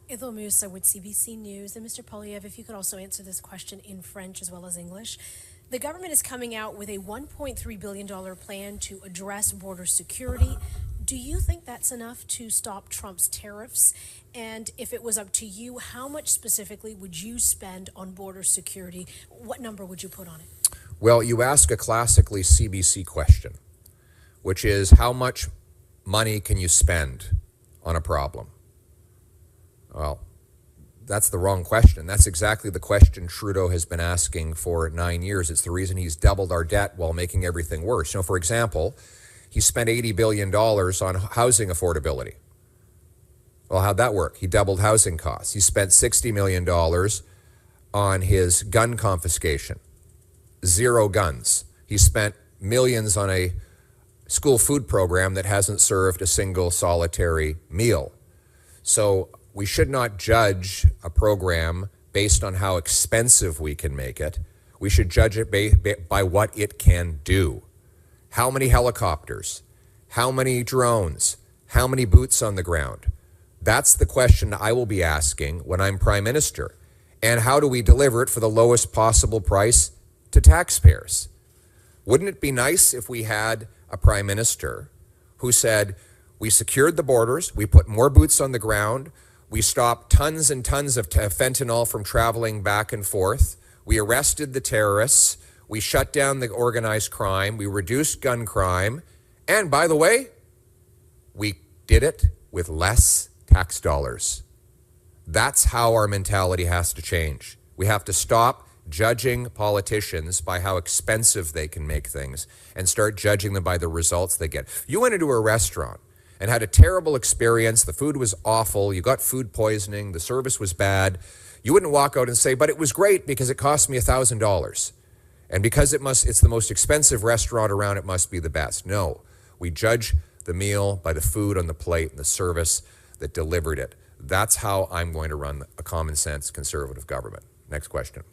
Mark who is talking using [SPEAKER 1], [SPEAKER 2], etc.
[SPEAKER 1] Idil Musa with CBC News. And Mr. Poilievre, if you could also answer this question in French as well as English. The government is coming out with a $1.3 billion plan to address border security. Do you think that's enough to stop Trump's tariffs? And if it was up to you, how much specifically would you spend on border security? What number would you put on it?
[SPEAKER 2] Well, you ask a classically CBC question, which is how much money can you spend on a problem? Well, that's the wrong question. That's exactly the question Trudeau has been asking for 9 years. It's the reason he's doubled our debt while making everything worse. You know, for example, he spent $80 billion on housing affordability. Well, how'd that work? He doubled housing costs. He spent $60 million on his gun confiscation. 0 guns. He spent millions on a school food program that hasn't served a single solitary meal. So we should not judge a program based on how expensive we can make it. We should judge it by what it can do. How many helicopters? How many drones? How many boots on the ground? That's the question I will be asking when I'm Prime Minister. And how do we deliver it for the lowest possible price to taxpayers? Wouldn't it be nice if we had a Prime Minister who said, we secured the borders, we put more boots on the ground, we stopped tons and tons of fentanyl from traveling back and forth, we arrested the terrorists, we shut down the organized crime, we reduced gun crime, and by the way, we did it with less tax dollars. That's how our mentality has to change. We have to stop judging politicians by how expensive they can make things and start judging them by the results they get. You went into a restaurant and had a terrible experience. The food was awful. You got food poisoning. The service was bad. You wouldn't walk out and say, but it was great because it cost me $1,000. And because it's the most expensive restaurant around, it must be the best. No, we judge the meal by the food on the plate and the service that delivered it. That's how I'm going to run a common sense conservative government. Next question.